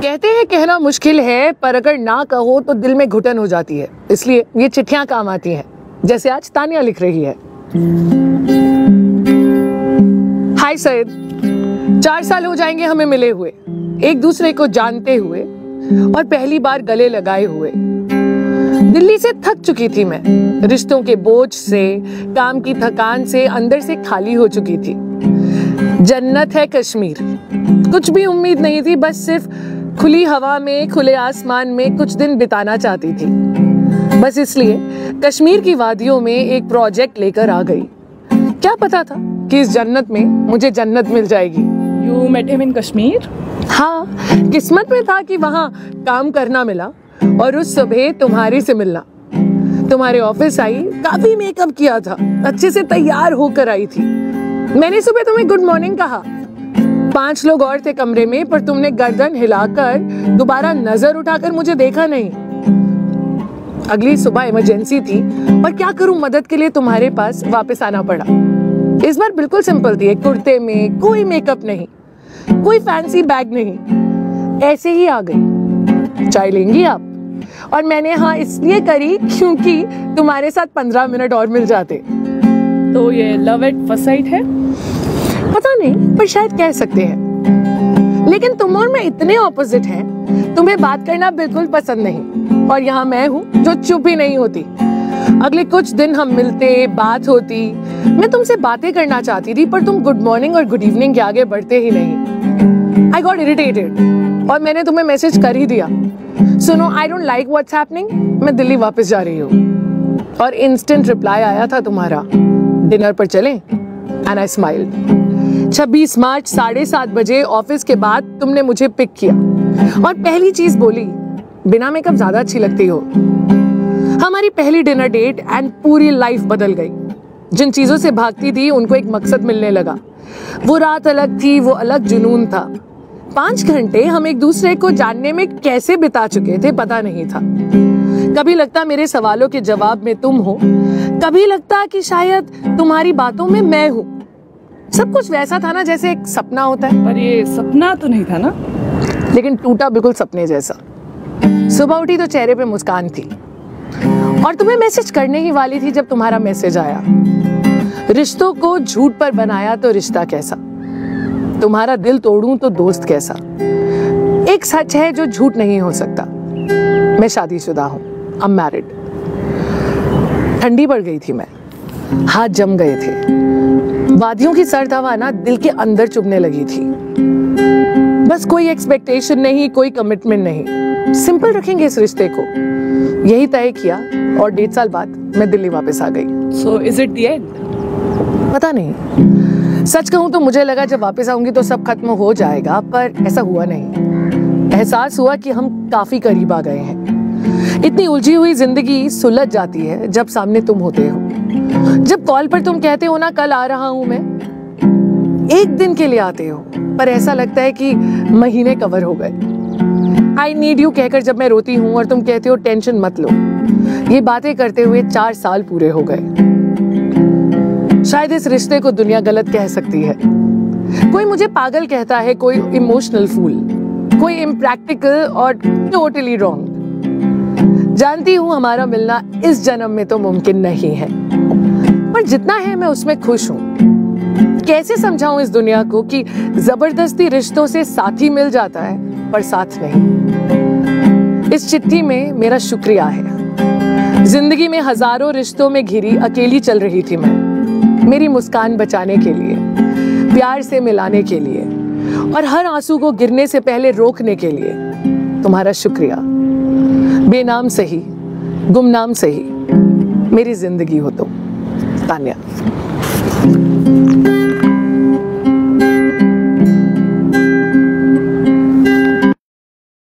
कहते हैं कहना मुश्किल है, पर अगर ना कहो तो दिल में घुटन हो जाती है, इसलिए ये चिट्ठियां काम आती हैं, जैसे आज तानिया लिख रही है। हाय सैयद, 4 साल हो जाएंगे हमें मिले हुए, एक दूसरे को जानते हुए और पहली बार गले लगाए हुए। दिल्ली से थक चुकी थी मैं, रिश्तों के बोझ से, काम की थकान से अंदर से खाली हो चुकी थी। जन्नत है कश्मीर, कुछ भी उम्मीद नहीं थी, बस सिर्फ खुली हवा में, खुले आसमान में कुछ दिन बिताना चाहती थी। बस इसलिए कश्मीर की वादियों में एक प्रोजेक्ट लेकर आ गई। क्या पता था कि इस जन्नत में मुझे जन्नत मिल जाएगी। You met him in Kashmir? हाँ, किस्मत में था कि वहाँ काम करना मिला और उस सुबह तुम्हारी से मिलना। तुम्हारे ऑफिस आई, काफी मेकअप किया था, अच्छे से तैयार होकर आई थी। मैंने सुबह तुम्हें गुड मॉर्निंग कहा। 5 लोग और थे कमरे में, पर तुमने गर्दन हिलाकर दोबारा नजर उठाकर मुझे देखा नहीं। अगली सुबह इमरजेंसी थी और क्या करूं, मदद के लिए तुम्हारे पास वापस आना पड़ा। इस बार बिल्कुल सिंपल थी, एक कुर्ते में, कोई मेकअप नहीं, कोई फैंसी बैग नहीं, ऐसे ही आ गई। चाय लेंगी आप? और मैंने हाँ इसलिए करी क्योंकि तुम्हारे साथ 15 मिनट और मिल जाते। तो ये लव एट फर्स्ट साइट है? पता नहीं, पर शायद कह सकते हैं। लेकिन तुम और मैं इतने ऑपोजिट हैं, तुम्हें बात करना बिल्कुल पसंद नहीं, और यहाँ मैं हूँ जो चुप ही नहीं होती। अगले कुछ दिन हम मिलते, बात होती, मैं तुमसे बातें करना चाहती थी, पर तुम गुड मॉर्निंग और गुड इवनिंग के आगे बढ़ते ही नहीं। आई गॉट इरिटेटेड और मैंने तुम्हें मैसेज कर ही दिया, सुनो I don't like what's happening, मैं दिल्ली वापस जा रही हूँ। और इंस्टेंट रिप्लाई आया था तुम्हारा, डिनर पर चलें? And I smiled. 26 मार्च 7:30 बजे ऑफिस के बाद तुमने मुझे पिक किया और पहली चीज बोली, बिना मेकअप ज्यादा अच्छी लगती हो। हमारी पहली डिनर डेट एंड पूरी लाइफ बदल गई। जिन चीजों से भागती थी उनको एक मकसद मिलने लगा। वो रात अलग थी, वो अलग जुनून था। 5 घंटे हम एक दूसरे को जानने में कैसे बिता चुके थे पता नहीं था। कभी लगता मेरे सवालों के जवाब में तुम हो, कभी लगता कि शायद तुम्हारी बातों में मैं हूँ। सब कुछ वैसा था ना जैसे एक सपना होता है। पर ये सपना तो नहीं था ना? लेकिन टूटा बिल्कुल सपने जैसा। सुबह उठी तो चेहरे पे मुस्कान थी और तुम्हें मैसेज करने ही वाली थी जब तुम्हारा मैसेज आया। रिश्तों को झूठ पर बनाया तो रिश्ता कैसा, तुम्हारा दिल तोड़ूं तो दोस्त कैसा। एक सच है जो झूठ नहीं हो सकता, मैं शादीशुदा हूं, आई एम मैरिड। ठंडी पड़ गई थी मैं, हाथ जम गए थे, वादियों की सर्द हवा ना दिल के अंदर चुभने लगी थी। बस कोई एक्सपेक्टेशन नहीं, कोई कमिटमेंट नहीं, सिंपल रखेंगे इस रिश्ते को, यही तय किया और 1.5 साल बाद मैं दिल्ली वापस आ गई। So is it the end? पता नहीं, सच कहूं तो मुझे लगा जब वापस आऊंगी तो सब खत्म हो जाएगा, पर ऐसा हुआ नहीं। एहसास हुआ कि हम काफी करीब आ गए हैं। इतनी उलझी हुई जिंदगी सुलझ जाती है जब सामने तुम होते हो। जब कॉल पर तुम कहते हो ना कल आ रहा हूं मैं, एक दिन के लिए आते हो, पर ऐसा लगता है कि महीने कवर हो गए। आई नीड यू कहकर जब मैं रोती हूँ और तुम कहते हो टेंशन मत लो, ये बातें करते हुए 4 साल पूरे हो गए। शायद इस रिश्ते को दुनिया गलत कह सकती है। कोई मुझे पागल कहता है, कोई इमोशनल फूल, कोई इम्प्रैक्टिकल और टोटली रॉन्ग। जानती हूँ हमारा मिलना इस जन्म में तो मुमकिन नहीं है, पर जितना है मैं उसमें खुश हूँ। कैसे समझाऊं इस दुनिया को कि जबरदस्ती रिश्तों से साथी मिल जाता है पर साथ नहीं। इस चिट्ठी में मेरा शुक्रिया है। जिंदगी में हजारों रिश्तों में घिरी अकेली चल रही थी मैं, मेरी मुस्कान बचाने के लिए, प्यार से मिलाने के लिए और हर आंसू को गिरने से पहले रोकने के लिए। तुम्हारा शुक्रिया। बेनाम सही, गुमनाम सही, मेरी जिंदगी हो तुम। तानिया।